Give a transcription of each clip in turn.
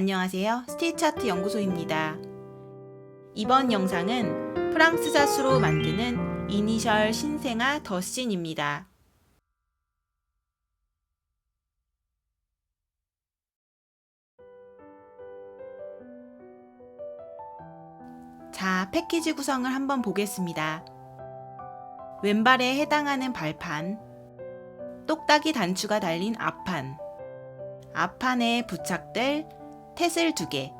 안녕하세요. 스티치아트 연구소입니다. 이번 영상은 프랑스 자수로 만드는 이니셜 신생아 더신입니다. 자, 패키지 구성을 한번 보겠습니다. 왼발에 해당하는 발판, 똑딱이 단추가 달린 앞판, 앞판에 부착될 테슬 2개,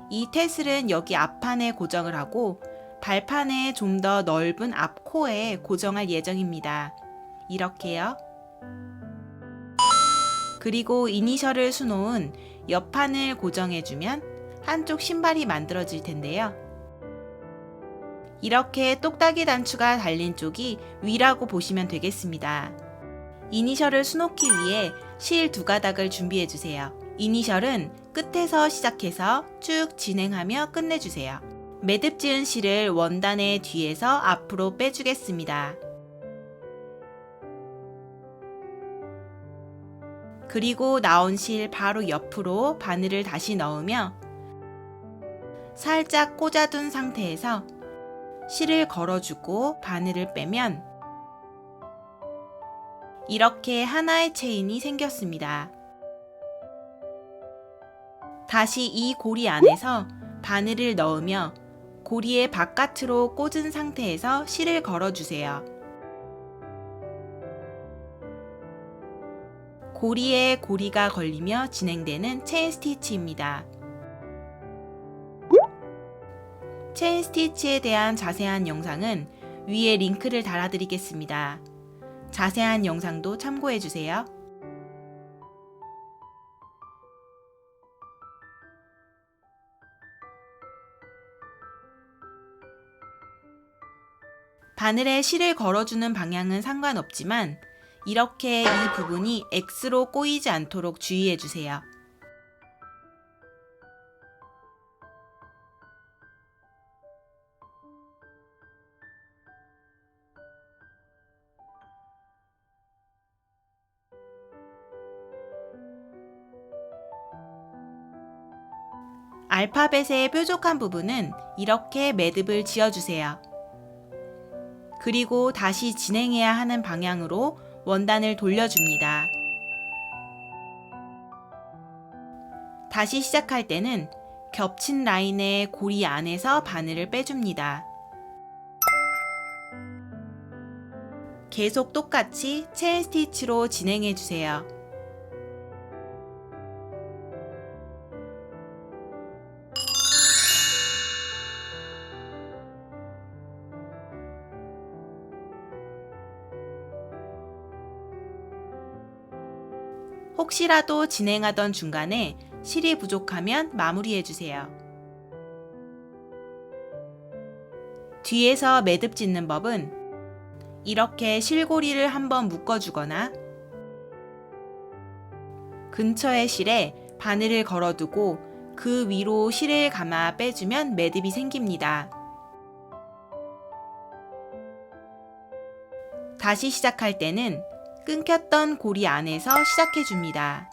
이 테슬은 여기 앞판에 고정을 하고 발판에 좀 더 넓은 앞코에 고정할 예정입니다. 이렇게요. 그리고 이니셜을 수놓은 옆판을 고정해주면 한쪽 신발이 만들어질 텐데요. 이렇게 똑딱이 단추가 달린 쪽이 위라고 보시면 되겠습니다. 이니셜을 수놓기 위해 실 2가닥을 준비해주세요. 이니셜은 끝에서 시작해서 쭉 진행하며 끝내주세요. 매듭 지은 실을 원단의 뒤에서 앞으로 빼주겠습니다. 그리고 나온 실 바로 옆으로 바늘을 다시 넣으며 살짝 꽂아둔 상태에서 실을 걸어주고 바늘을 빼면 이렇게 하나의 체인이 생겼습니다. 다시 이 고리 안에서 바늘을 넣으며 고리의 바깥으로 꽂은 상태에서 실을 걸어주세요. 고리에 고리가 걸리며 진행되는 체인 스티치입니다. 체인 스티치에 대한 자세한 영상은 위에 링크를 달아드리겠습니다. 자세한 영상도 참고해주세요. 바늘에 실을 걸어주는 방향은 상관없지만 이렇게 이 부분이 X로 꼬이지 않도록 주의해주세요. 알파벳의 뾰족한 부분은 이렇게 매듭을 지어주세요. 그리고 다시 진행해야 하는 방향으로 원단을 돌려줍니다. 다시 시작할 때는 겹친 라인의 고리 안에서 바늘을 빼줍니다. 계속 똑같이 체인 스티치로 진행해주세요. 혹시라도 진행하던 중간에 실이 부족하면 마무리해주세요. 뒤에서 매듭 짓는 법은 이렇게 실고리를 한번 묶어주거나 근처의 실에 바늘을 걸어두고 그 위로 실을 감아 빼주면 매듭이 생깁니다. 다시 시작할 때는 끊겼던 고리 안에서 시작해줍니다.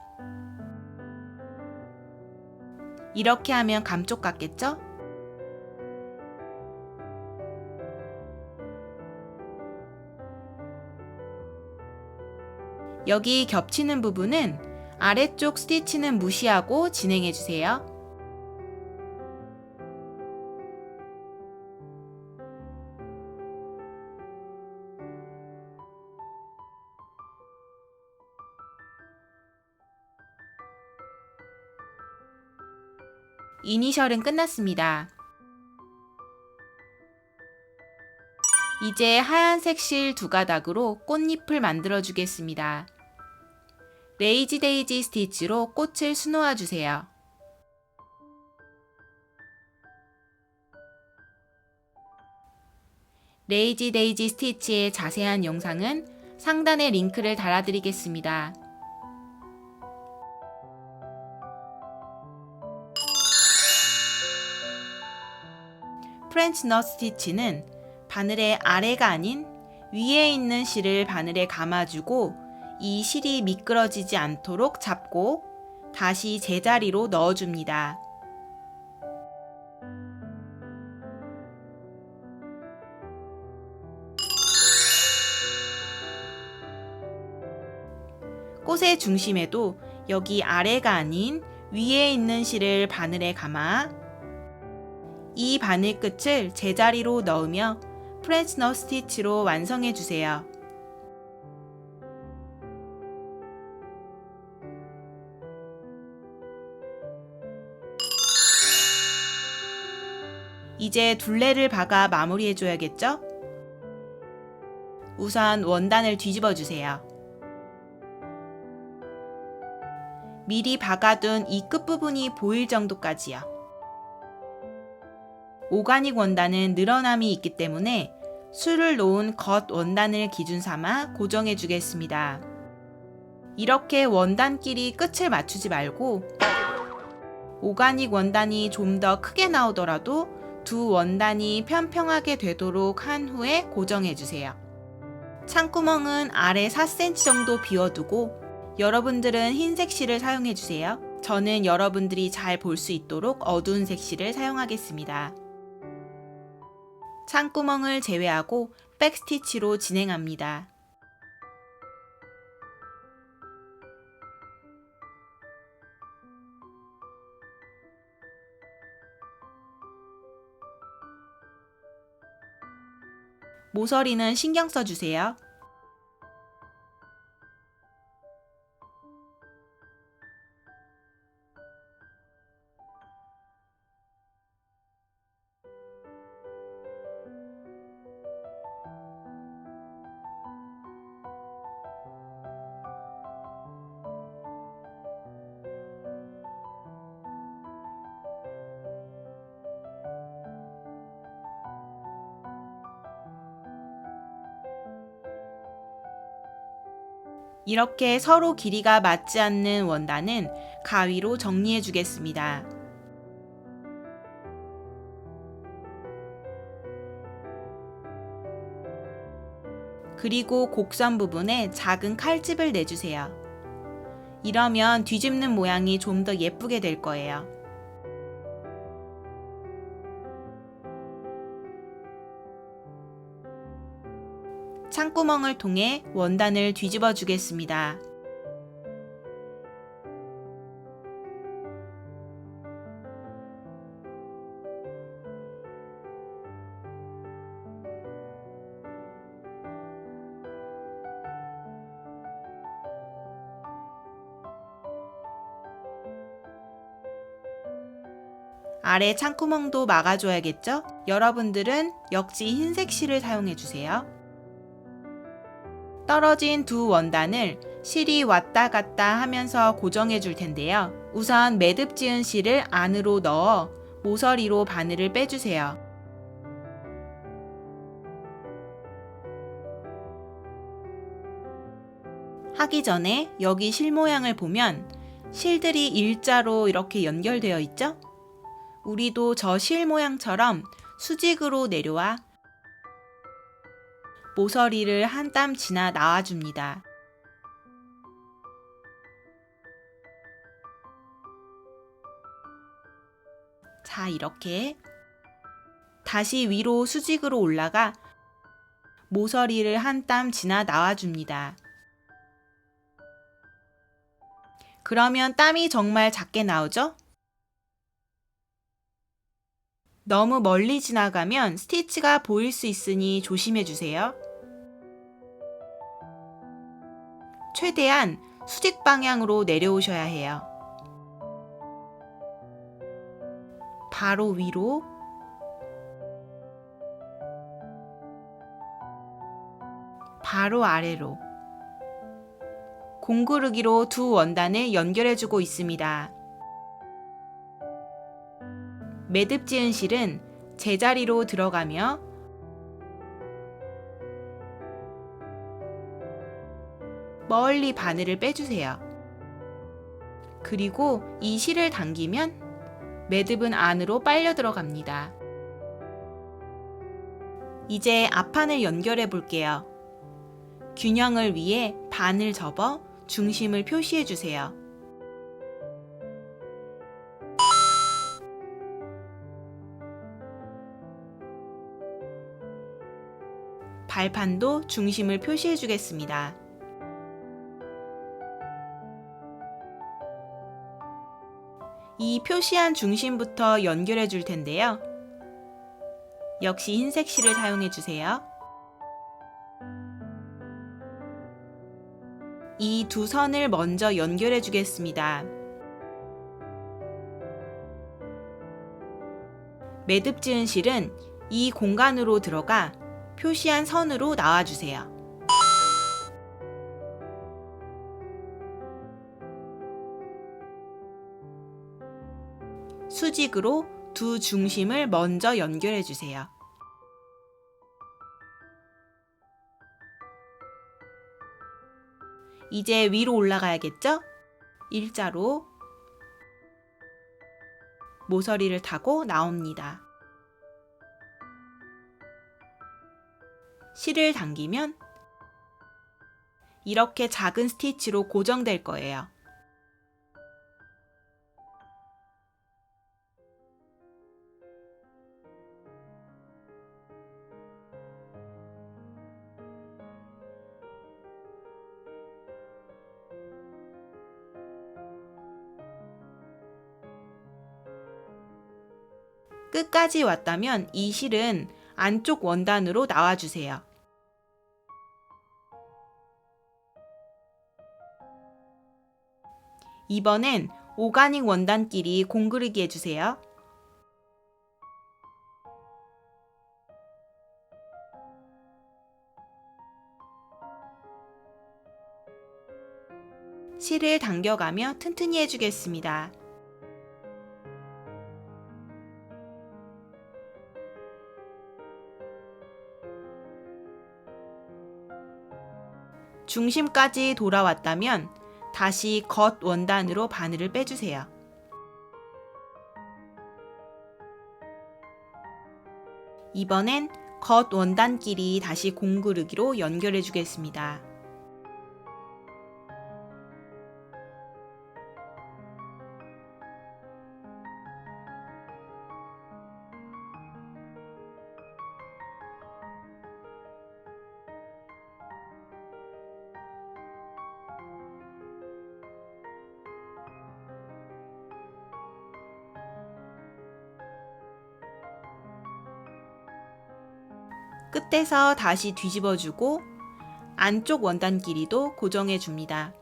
이렇게 하면 감쪽 같겠죠? 여기 겹치는 부분은 아래쪽 스티치는 무시하고 진행해주세요. 이니셜은 끝났습니다. 이제 하얀색 실 2가닥으로 꽃잎을 만들어 주겠습니다. 레이지 데이지 스티치로 꽃을 수놓아 주세요. 레이지 데이지 스티치의 자세한 영상은 상단에 링크를 달아드리겠습니다. 프렌치 넛 스티치는 바늘의 아래가 아닌 위에 있는 실을 바늘에 감아주고 이 실이 미끄러지지 않도록 잡고 다시 제자리로 넣어줍니다. 꽃의 중심에도 여기 아래가 아닌 위에 있는 실을 바늘에 감아 이 바늘 끝을 제자리로 넣으며 프렌치 넛 스티치로 완성해 주세요. 이제 둘레를 박아 마무리해 줘야겠죠? 우선 원단을 뒤집어 주세요. 미리 박아둔 이 끝부분이 보일 정도까지요. 오가닉 원단은 늘어남이 있기 때문에 술을 놓은 겉 원단을 기준 삼아 고정해 주겠습니다. 이렇게 원단끼리 끝을 맞추지 말고 오가닉 원단이 좀 더 크게 나오더라도 두 원단이 평평하게 되도록 한 후에 고정해 주세요. 창구멍은 아래 4cm 정도 비워두고 여러분들은 흰색 실을 사용해 주세요. 저는 여러분들이 잘 볼 수 있도록 어두운 색 실을 사용하겠습니다. 창구멍을 제외하고 백스티치로 진행합니다. 모서리는 신경 써주세요. 이렇게 서로 길이가 맞지 않는 원단은 가위로 정리해 주겠습니다. 그리고 곡선 부분에 작은 칼집을 내주세요. 이러면 뒤집는 모양이 좀 더 예쁘게 될 거예요. 창구멍을 통해 원단을 뒤집어 주겠습니다. 아래 창구멍도 막아줘야겠죠? 여러분들은 역시 흰색 실을 사용해 주세요. 떨어진 두 원단을 실이 왔다 갔다 하면서 고정해 줄 텐데요. 우선 매듭 지은 실을 안으로 넣어 모서리로 바늘을 빼주세요. 하기 전에 여기 실 모양을 보면 실들이 일자로 이렇게 연결되어 있죠? 우리도 저 실 모양처럼 수직으로 내려와 모서리를 한 땀 지나 나와줍니다. 자, 이렇게 다시 위로 수직으로 올라가 모서리를 한 땀 지나 나와줍니다. 그러면 땀이 정말 작게 나오죠? 너무 멀리 지나가면 스티치가 보일 수 있으니 조심해 주세요. 최대한 수직 방향으로 내려오셔야 해요. 바로 위로, 바로 아래로 공구르기로 두 원단을 연결해주고 있습니다. 매듭 지은 실은 제자리로 들어가며 멀리 바늘을 빼주세요. 그리고 이 실을 당기면 매듭은 안으로 빨려 들어갑니다. 이제 앞판을 연결해 볼게요. 균형을 위해 반을 접어 중심을 표시해 주세요. 발판도 중심을 표시해 주겠습니다. 이 표시한 중심부터 연결해 줄 텐데요. 역시 흰색 실을 사용해 주세요. 이 두 선을 먼저 연결해 주겠습니다. 매듭 지은 실은 이 공간으로 들어가 표시한 선으로 나와주세요. 수직으로 두 중심을 먼저 연결해 주세요. 이제 위로 올라가야겠죠? 일자로 모서리를 타고 나옵니다. 실을 당기면 이렇게 작은 스티치로 고정될 거예요. 끝까지 왔다면 이 실은 안쪽 원단으로 나와주세요. 이번엔 오가닉 원단끼리 공그르기 해주세요. 실을 당겨가며 튼튼히 해주겠습니다. 중심까지 돌아왔다면 다시 겉 원단으로 바늘을 빼주세요. 이번엔 겉 원단끼리 다시 공구르기로 연결해 주겠습니다. 끝에서 다시 뒤집어주고 안쪽 원단 길이도 고정해 줍니다.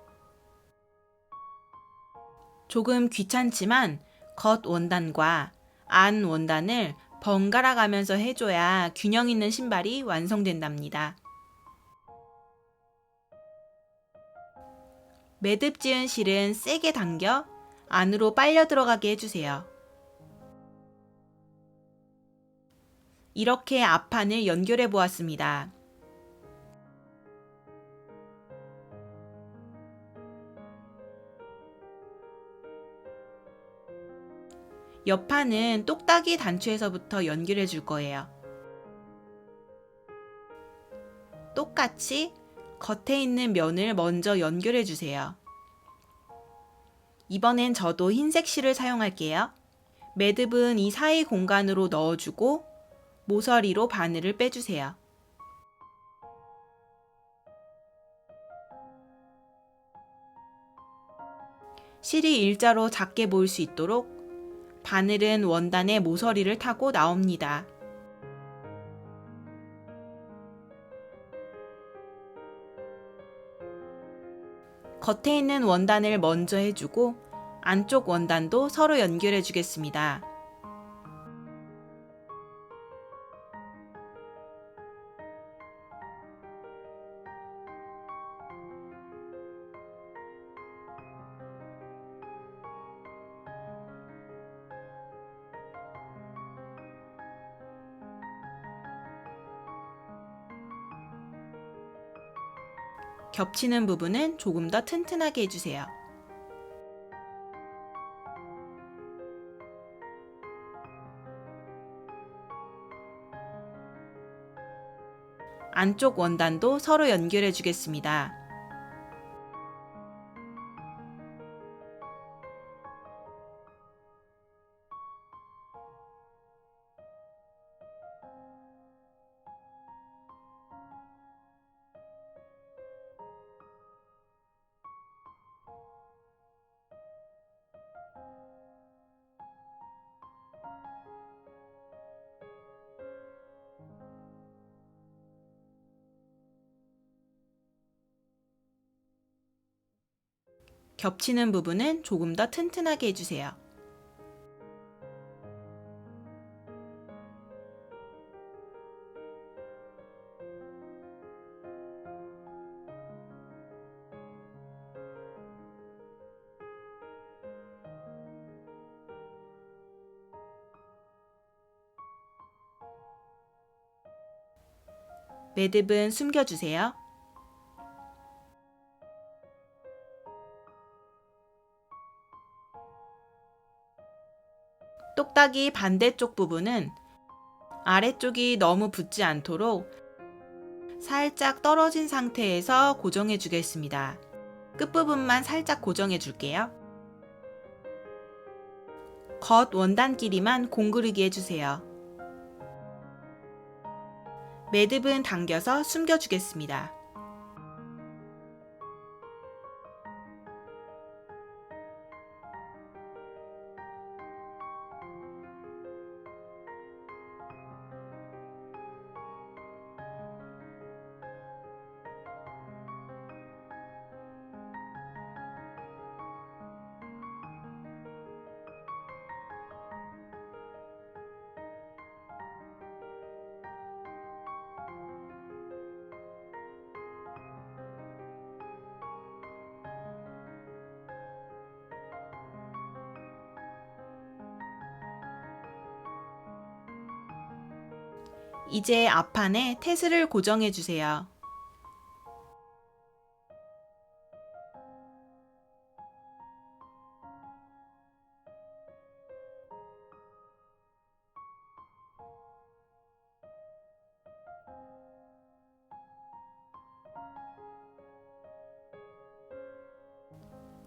조금 귀찮지만 겉 원단과 안 원단을 번갈아 가면서 해줘야 균형 있는 신발이 완성된답니다. 매듭 지은 실은 세게 당겨 안으로 빨려 들어가게 해주세요. 이렇게 앞판을 연결해 보았습니다. 옆판은 똑딱이 단추에서부터 연결해 줄 거예요. 똑같이 겉에 있는 면을 먼저 연결해 주세요. 이번엔 저도 흰색 실을 사용할게요. 매듭은 이 사이 공간으로 넣어주고 모서리로 바늘을 빼주세요. 실이 일자로 작게 보일 수 있도록 바늘은 원단의 모서리를 타고 나옵니다. 겉에 있는 원단을 먼저 해주고 안쪽 원단도 서로 연결해 주겠습니다. 겹치는 부분은 조금 더 튼튼하게 해주세요. 안쪽 원단도 서로 연결해 주겠습니다. 겹치는 부분은 조금 더 튼튼하게 해주세요. 매듭은 숨겨주세요. 똑딱이 반대쪽 부분은 아래쪽이 너무 붙지 않도록 살짝 떨어진 상태에서 고정해 주겠습니다. 끝부분만 살짝 고정해 줄게요. 겉 원단 길이만 공그르기 해주세요. 매듭은 당겨서 숨겨주겠습니다. 이제 앞판에 테스를 고정해 주세요.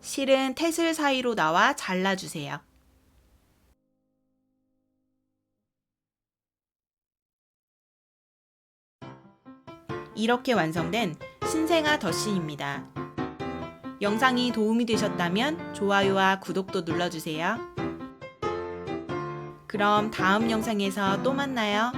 실은 테슬 사이로 나와 잘라주세요. 이렇게 완성된 신생아 덧신입니다. 영상이 도움이 되셨다면 좋아요와 구독도 눌러주세요. 그럼 다음 영상에서 또 만나요.